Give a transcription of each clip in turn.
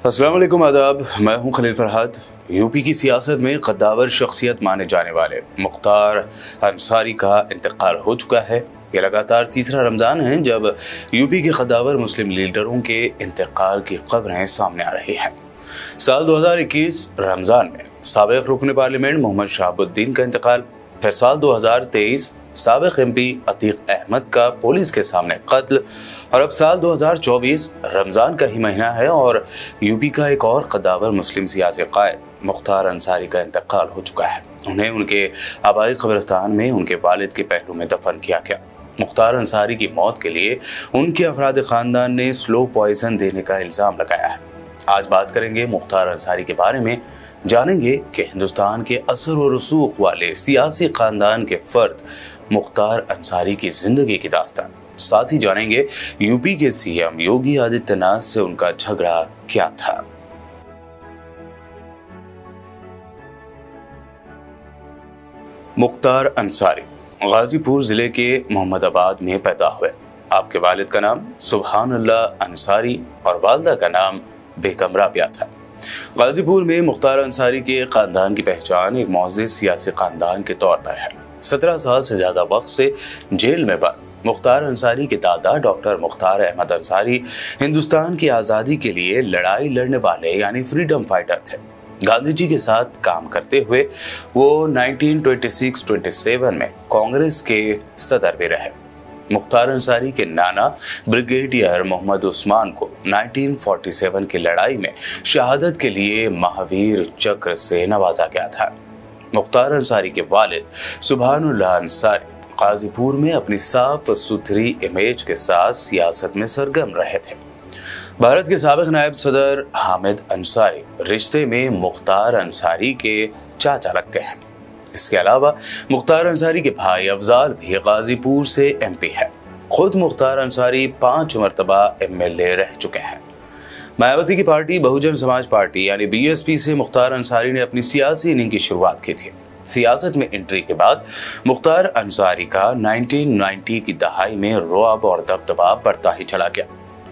अस्सलाम वालेकुम, आदाब। मैं हूं खलील फरहाद। यूपी की सियासत में कद्दावर शख्सियत माने जाने वाले मुख्तार अंसारी का इंतकाल हो चुका है। ये लगातार तीसरा रमज़ान है जब यूपी के कद्दावर मुस्लिम लीडरों के इंतकाल की खबरें सामने आ रही हैं। साल 2021 रमज़ान में साबिक़ रुकन पार्लियामेंट मोहम्मद शहाबुद्दीन का इंतकाल, फिर साल 2023 साबिक़ एमपी अतीक अहमद का पुलिस के सामने कत्ल, और अब साल 2024 रमज़ान का ही महीना है और यूपी का एक और कद्दावर मुस्लिम सियासी कायद मुख्तार अंसारी का इंतकाल हो चुका है। उन्हें उनके आबाई कब्रिस्तान में उनके वालिद के पहलू में दफन किया गया। मुख्तार अंसारी की मौत के लिए उनके अफराद ख़ानदान ने स्लो पॉइजन देने का इल्ज़ाम लगाया है। आज बात करेंगे मुख्तार अंसारी के बारे में, जानेंगे कि हिंदुस्तान के असर और रसूख वाले सियासी ख़ानदान के फ़र्द मुख्तार अंसारी की ज़िंदगी की दास्तान। साथ ही जानेंगे यूपी के सीएम योगी आदित्यनाथ से उनका झगड़ा क्या था। मुख्तार अंसारी गाजीपुर जिले के मोहम्मदाबाद में पैदा हुए। आपके वालिद का नाम सुभानुल्लाह अंसारी और वालदा का नाम बेगम राबिया था। गाजीपुर में मुख्तार अंसारी के खानदान की पहचान एक मोअज़्ज़िज़ सियासी खानदान के तौर पर है। 17 साल से ज्यादा वक्त से जेल में बंद मुख्तार अंसारी के दादा डॉक्टर मुख्तार अहमद अंसारी हिंदुस्तान की आज़ादी के लिए लड़ाई लड़ने वाले यानी फ्रीडम फाइटर थे। गांधी जी के साथ काम करते हुए वो 1926-27 में कांग्रेस के सदर भी रहे। मुख्तार अंसारी के नाना ब्रिगेडियर मोहम्मद उस्मान को 1947 की लड़ाई में शहादत के लिए महावीर चक्र से नवाजा गया था। मुख्तार अंसारी के वालिद सुभानुल्लाह अंसारी गाजीपुर में अपनी साफ सुथरी इमेज के साथ सियासत में सरगर्म रहे थे। भारत के साबिक़ नायब सदर हामिद अंसारी रिश्ते में मुख्तार अंसारी के चाचा लगते हैं। इसके अलावा मुख्तार अंसारी के भाई अफजाल भी गाजीपुर से एमपी है। खुद मुख्तार अंसारी 5 मरतबा एमएलए रह चुके हैं। मायावती की पार्टी बहुजन समाज पार्टी यानी बीएसपी से मुख्तार अंसारी ने अपनी सियासी इनिंग की शुरुआत की थी। सियासत में एंट्री के बाद मुख्तार अंसारी का 1990 की दहाई में रुआब और दबदबा बढ़ता ही चला गया।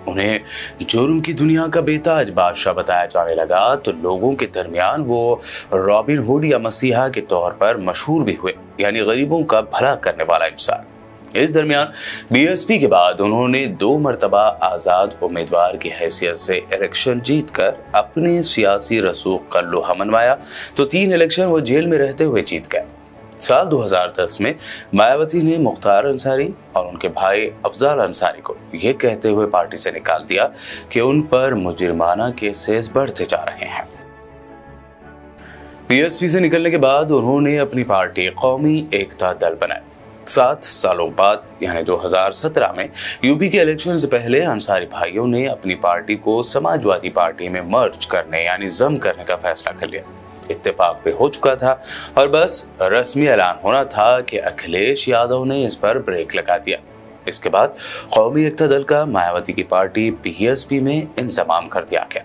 उन्हें जुर्म की दुनिया का बेताज बादशाह बताया जाने लगा तो लोगों के दरमियान वो रॉबिन हुड या मसीहा के तौर पर मशहूर भी हुए, यानी गरीबों का भला करने वाला इंसान। इस दरमियान बीएसपी के बाद उन्होंने 2 मरतबा आज़ाद उम्मीदवार की हैसियत से इलेक्शन जीतकर अपने सियासी रसूख का लोहा मनवाया तो 3 इलेक्शन वो जेल में रहते हुए जीत गए। साल 2010 में मायावती ने मुख्तार अंसारी और उनके भाई अफजाल अंसारी को ये कहते हुए पार्टी से निकाल दिया कि उन पर मुजरिमाना केसेस बढ़ते जा रहे हैं। बीएसपी से निकलने के बाद उन्होंने अपनी पार्टी कौमी एकता दल बनाई। 7 सालों बाद यानी 2017 में यूपी के इलेक्शन से पहले अंसारी भाइयों ने अपनी पार्टी को समाजवादी पार्टी में मर्ज करने यानी जम करने का फैसला कर लिया। इत्तेफाक पे हो चुका था और बस रस्मी ऐलान होना था कि अखिलेश यादव ने इस पर ब्रेक लगा दिया। इसके बाद कौमी एकता दल का मायावती की पार्टी बीएसपी में इंजमाम कर दिया गया।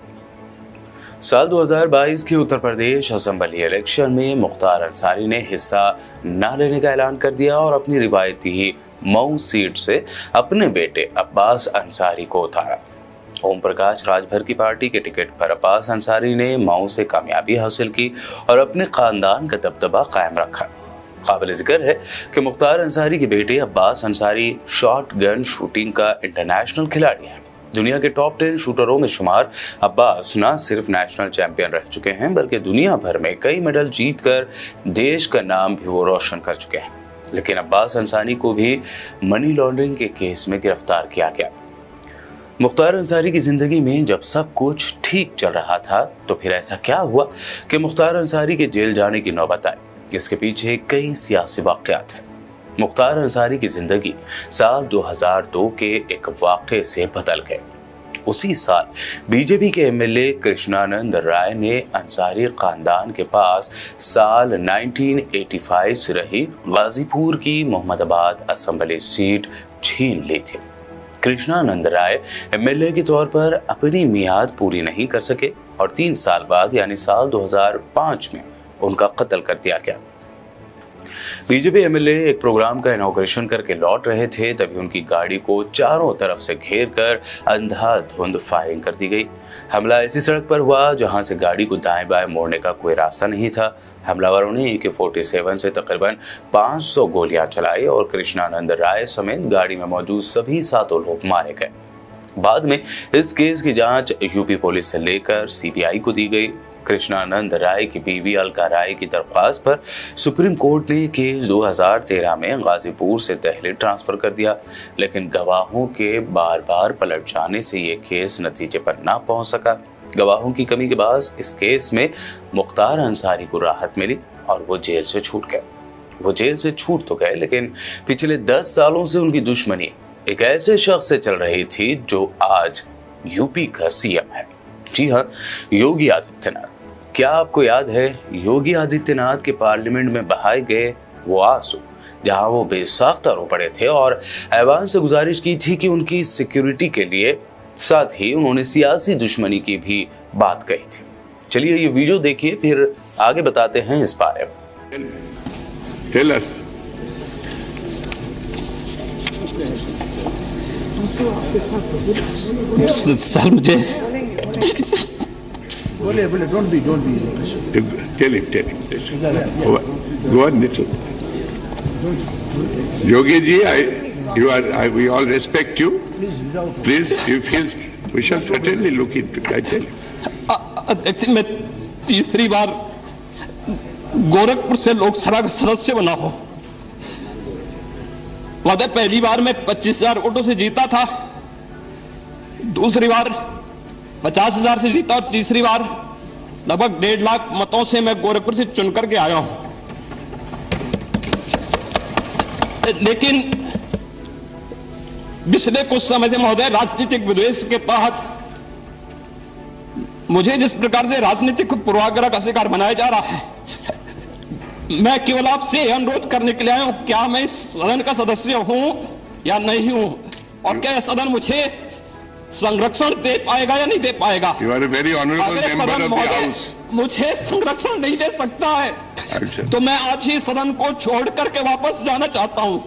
साल 2022 के उत्तर प्रदेश असेंबली इलेक्शन में मुख्तार अंसारी ने हिस्सा न लेने का ऐलान कर दिया और अपनी रिवायती मऊ सीट से अपने बेटे अब्बास अंसारी को उतारा। ओम प्रकाश राजभर की पार्टी के टिकट पर अब्बास अंसारी ने मऊ से कामयाबी हासिल की और अपने खानदान का दबदबा कायम रखा। काबिल जिक्र है कि मुख्तार अंसारी के बेटे Abbas Ansari shot gun shooting का इंटरनेशनल खिलाड़ी है। दुनिया के टॉप 10 शूटरों में शुमार अब्बास न सिर्फ नेशनल चैंपियन रह चुके हैं बल्कि दुनिया भर में कई मेडल जीतकर देश का नाम भी वो रोशन कर चुके हैं। लेकिन अब्बास अंसारी को भी मनी लॉन्ड्रिंग के केस में गिरफ्तार किया गया। मुख्तार अंसारी की जिंदगी में जब सब कुछ ठीक चल रहा था तो फिर ऐसा क्या हुआ कि मुख्तार अंसारी के जेल जाने की नौबत आई। इसके पीछे कई सियासी वाक़यात हैं। मुख्तार अंसारी की जिंदगी साल 2002 के एक वाक़े से बदल गई। उसी साल बीजेपी के एमएलए कृष्णानंद राय ने अंसारी खानदान के पास साल 1985 से रही गाजीपुर की मोहम्मदाबाद असेंबली सीट छीन ली थी। कृष्णानंद राय एमएलए के तौर पर अपनी मियाद पूरी नहीं कर सके और 3 साल बाद यानी साल 2005 में उनका कत्ल कर दिया गया। बीजेपी एमएलए एक प्रोग्राम का इनॉग्रेशन करके लौट रहे थे, तभी उनकी गाड़ी को चारों तरफ से घेर कर अंधाधुंध फायरिंग कर दी गई। हमला ऐसी सड़क पर हुआ जहां से गाड़ी को दाएं बाएं मोड़ने का कोई रास्ता नहीं था। हमलावरों ने AK-47 से तकरीबन 500 गोलियां चलाई और कृष्णानंद राय समेत गाड़ी में मौजूद सभी 7 लोग मारे गए। बाद में इस केस की जांच यूपी पुलिस से लेकर CBI को दी गई। कृष्णानंद राय की बीवी अलका राय की दरख्वास्त पर सुप्रीम कोर्ट ने केस 2013 में गाजीपुर से दिल्ली ट्रांसफर कर दिया, लेकिन गवाहों के बार बार पलट जाने से ये केस नतीजे पर ना पहुंच सका। गवाहों की कमी के बाद इस केस में मुख्तार अंसारी को राहत मिली और वो जेल से छूट गए। वो जेल से छूट तो गए, लेकिन पिछले 10 सालों से उनकी दुश्मनी एक ऐसे शख्स से चल रही थी जो आज यूपी का CM है। जी हाँ, योगी आदित्यनाथ। क्या आपको याद है योगी आदित्यनाथ के पार्लियामेंट में बहाए गए वो आंसू, जहां वो बेसाख्ता रो पड़े थे और ऐवान से गुजारिश की थी कि उनकी सिक्योरिटी के लिए, साथ ही उन्होंने सियासी दुश्मनी की भी बात कही थी। चलिए ये वीडियो देखिए, फिर आगे बताते हैं इस बारे में। Tell us. सर मुझे बोले don't be Tell him. Go on, Nitin. Yogi ji, we all respect you. Please, you feel we shall certainly look into it. I tell you. अध्यक्ष, मैं तीसरी बार गोरखपुर से लोकसभा का सदस्य बना हूं। पहली बार मैं 25,000 वोटों से जीता था, दूसरी बार 50,000 से जीता और तीसरी बार लगभग 1.5 लाख मतों से मैं गोरखपुर से चुनकर के आया हूं। लेकिन पिछले कुछ समय से महोदय राजनीतिक विद्वेष के तहत मुझे जिस प्रकार से राजनीतिक पूर्वाग्रह का शिकार बनाया जा रहा है, मैं केवल आपसे अनुरोध करने के लिए आया हूं, क्या मैं इस सदन का सदस्य हूं या नहीं हूं, और क्या यह सदन मुझे संरक्षण दे पाएगा या नहीं दे पाएगा। You are a very honorable member of the House. मुझे संरक्षण नहीं दे सकता है, तो मैं आज ही सदन को छोड़ करके वापस जाना चाहता हूं।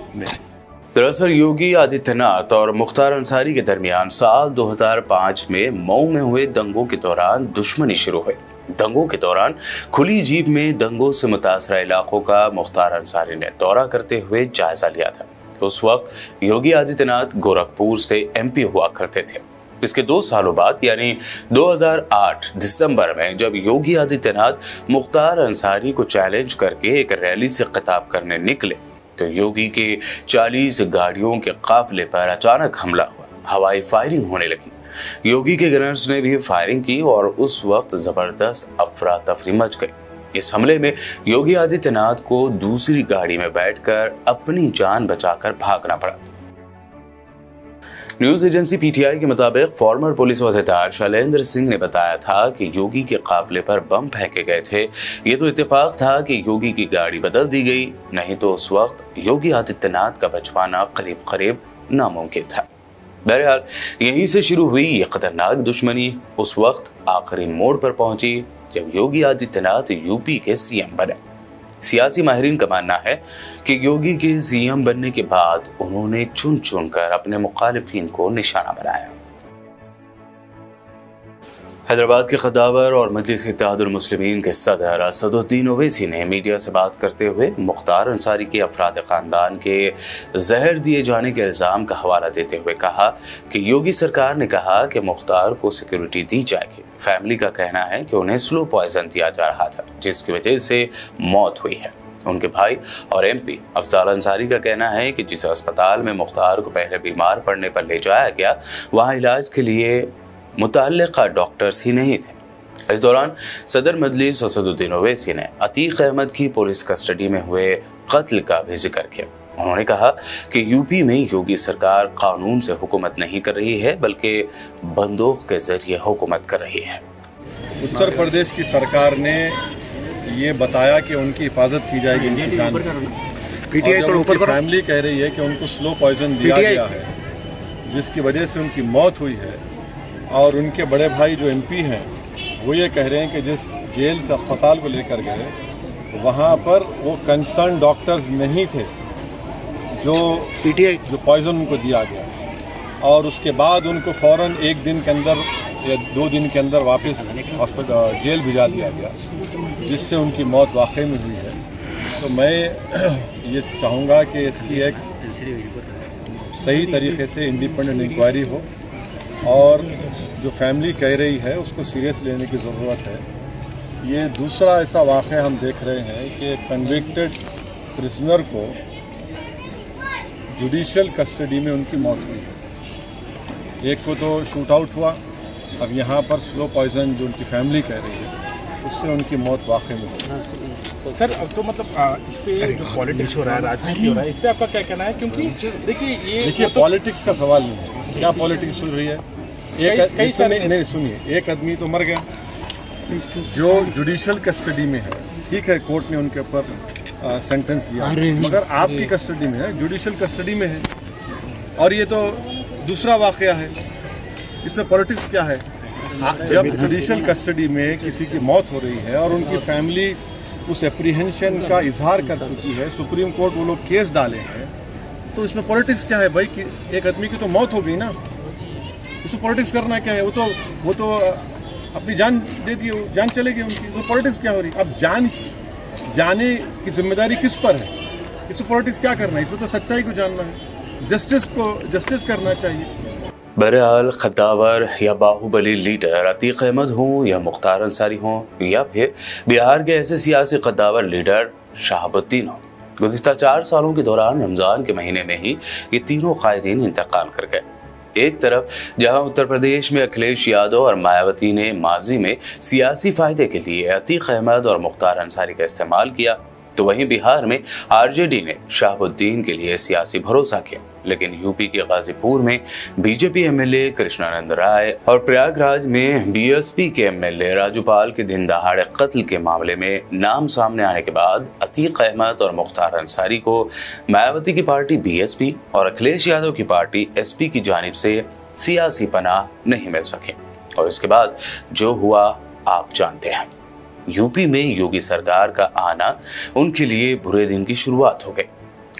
दरअसल योगी आदित्यनाथ और मुख्तार अंसारी के दरमियान साल 2005 में मऊ में हुए दंगों के दौरान दुश्मनी शुरू हुई। दंगों के दौरान खुली जीप में दंगों से मुतासरा इलाकों का मुख्तार अंसारी ने दौरा करते हुए जायजा लिया था। उस वक्त योगी आदित्यनाथ गोरखपुर से MP हुआ करते थे। इसके 2 सालों बाद यानी 2008 दिसंबर में जब योगी आदित्यनाथ मुख्तार अंसारी को चैलेंज करके एक रैली से खिताब करने निकले, तो योगी के 40 गाड़ियों के काफिले पर अचानक हमला हुआ। हवाई फायरिंग होने लगी। योगी के गनर्स ने भी फायरिंग की और उस वक्त जबरदस्त अफरा तफरी मच गई। इस हमले में योगी आदित्यनाथ को दूसरी गाड़ी में बैठकर अपनी जान बचाकर भागना पड़ा। न्यूज एजेंसी PTI के मुताबिक फॉर्मर पुलिस अहदेदार शैलेंद्र सिंह ने बताया था कि योगी के काफिले पर बम फेंके गए थे। ये तो इत्तेफाक था कि योगी की गाड़ी बदल दी गई, नहीं तो उस वक्त योगी आदित्यनाथ का बच पाना करीब करीब नामुमकिन था। बहरहाल यहीं से शुरू हुई ये खतरनाक दुश्मनी उस वक्त आखिरी मोड़ पर पहुंची जब योगी आदित्यनाथ यूपी के CM बने। सियासी माहिरीन का मानना है कि योगी के CM बनने के बाद उन्होंने चुन चुन कर अपने मुखालिफिन को निशाना बनाया। हैदराबाद के खदावर और मजलिस इत्तेहादुल मुस्लिमीन के सदर असदुद्दीन ओवैसी ने मीडिया से बात करते हुए मुख्तार अंसारी के अफराद खानदान के जहर दिए जाने के इल्ज़ाम का हवाला देते हुए कहा कि योगी सरकार ने कहा कि मुख्तार को सिक्योरिटी दी जाएगी। फैमिली का कहना है कि उन्हें स्लो पॉइजन दिया जा रहा था, जिसकी वजह से मौत हुई है। उनके भाई और MP अफजाल अंसारी का कहना है कि जिस अस्पताल में मुख्तार को पहले बीमार पड़ने पर ले जाया गया, वहाँ इलाज के लिए मुतल्लिका डॉक्टर्स ही नहीं थे। इस दौरान सदर मजलिस असदुद्दीन ओवैसी ने अतीक अहमद की पुलिस कस्टडी में हुए कत्ल का भी जिक्र किया। उन्होंने कहा कि यूपी में योगी सरकार कानून से हुकूमत नहीं कर रही है, बल्कि बंदूक के जरिए हुकूमत कर रही है। उत्तर प्रदेश की सरकार ने ये बताया कि उनकी हिफाजत की जाएगी, उनकी जान। उनकी फैमिली कह रही है कि उनको स्लो पॉइजन दिया गया है, जिसकी वजह से उनकी मौत हुई है। और उनके बड़े भाई जो MP हैं वो ये कह रहे हैं कि जिस जेल से अस्पताल को लेकर गए वहाँ पर वो कंसर्न डॉक्टर्स नहीं थे जो पॉइजन उनको दिया गया, और उसके बाद उनको फौरन 1 दिन के अंदर या 2 दिन के अंदर वापस हॉस्पिटल जेल भिजा दिया गया, जिससे उनकी मौत वाकई में हुई है। तो मैं ये चाहूँगा कि इसकी एक सही तरीके से इंडिपेंडेंट इंक्वायरी हो, और जो फैमिली कह रही है उसको सीरियस लेने की ज़रूरत है। ये दूसरा ऐसा वाक़या हम देख रहे हैं कि कन्विक्टेड प्रिजनर को जुडिशियल कस्टडी में उनकी मौत हुई है। एक को तो शूट आउट हुआ, अब यहाँ पर स्लो पॉइजन जो उनकी फैमिली कह रही है उससे उनकी मौत वाकई में हुई। सर अब तो मतलब इस पे जो पॉलिटिक्स हो रहा है, राजनीति हो रहा है, इस पे आपका क्या कहना है? क्योंकि देखिए पॉलिटिक्स का सवाल नहीं है, क्या पॉलिटिक्स हो रही है? नहीं सुनिए, एक आदमी तो मर गया जो जुडिशियल कस्टडी में है, ठीक है, कोर्ट ने उनके ऊपर सेंटेंस दिया, मगर आपकी कस्टडी में है, जुडिशियल कस्टडी में है, और ये तो दूसरा वाकया है। इसमें पॉलिटिक्स क्या है? जब जुडिशियल कस्टडी में किसी की मौत हो रही है और उनकी फैमिली उस एप्रीहेंशन का इजहार कर चुकी है, सुप्रीम कोर्ट वो लोग केस डाले हैं, तो इसमें पॉलिटिक्स क्या है भाई? कि एक आदमी की तो मौत हो गई ना, उसमें पॉलिटिक्स करना क्या है? वो तो अपनी जान दे दी, जान चलेगी उनकी, तो पॉलिटिक्स क्या हो रही? अब जाने की जिम्मेदारी किस पर है? इसमें पॉलिटिक्स क्या करना है? इसमें तो सच्चाई को जानना है, जस्टिस करना चाहिए। बहरहाल खद्दावर या बाहुबली लीडर अतीक अहमद हों या मुख्तार अंसारी हों या फिर बिहार के ऐसे सियासी खद्दावर लीडर शहाबुद्दीन हों, गुज़िश्ता 4 सालों के दौरान रमज़ान के महीने में ही ये तीनों कायदीन इंतकाल कर गए। एक तरफ जहां उत्तर प्रदेश में अखिलेश यादव और मायावती ने माजी में सियासी फायदे के लिए अतीक अहमद और मुख्तार अंसारी का इस्तेमाल किया, तो वहीं बिहार में आरजेडी ने शहाबुद्दीन के लिए सियासी भरोसा किया। लेकिन यूपी के गाजीपुर में बीजेपी एमएलए कृष्णानंद राय और प्रयागराज में बीएसपी के एमएलए राजूपाल के दिन दहाड़े कत्ल के मामले में नाम सामने आने के बाद अतीक अहमद और मुख्तार अंसारी को मायावती की पार्टी बीएसपी और अखिलेश यादव की पार्टी एसपी की जानिब से सियासी पनाह नहीं मिल सके, और इसके बाद जो हुआ आप जानते हैं। यूपी में योगी सरकार का आना उनके लिए बुरे दिन की शुरुआत हो गई।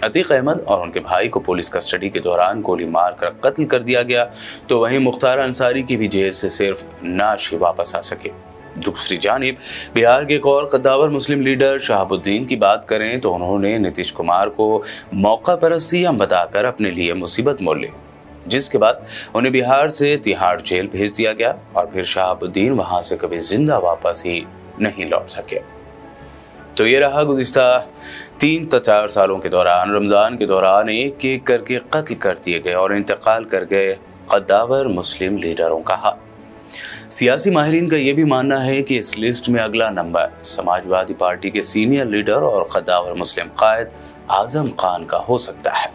अतीक अहमद और उनके भाई को पुलिस कस्टडी के दौरान गोली मारकर कत्ल कर दिया गया, तो वहीं मुख्तार अंसारी की भी जेल से सिर्फ नाश ही वापस आ सके। दूसरी जानिब बिहार के एक और कद्दावर मुस्लिम लीडर शहाबुद्दीन की बात करें तो उन्होंने नीतीश कुमार को मौका परस्त सीएम बताकर अपने लिए मुसीबत मोल ली, जिसके बाद उन्हें बिहार से तिहाड़ जेल भेज दिया गया और फिर शहाबुद्दीन वहां से कभी जिंदा वापस ही नहीं लौट सके। तो ये रहा गुज़िश्ता 3 से 4 सालों के दौरान रमज़ान के दौरान एक एक करके कत्ल कर दिए गए और इंतकाल कर गए कद्दावर मुस्लिम लीडरों का हाल। सियासी माहिरीन का यह भी मानना है कि इस लिस्ट में अगला नंबर समाजवादी पार्टी के सीनियर लीडर और कद्दावर मुस्लिम कायद आजम खान का हो सकता है।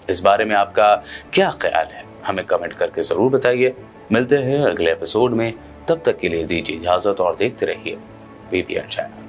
इस बारे में आपका क्या ख्याल है? हमें कमेंट करके ज़रूर बताइए। मिलते हैं अगले एपिसोड में, तब तक के लिए दीजिए इजाज़त और देखते रहिए BBN चैनल।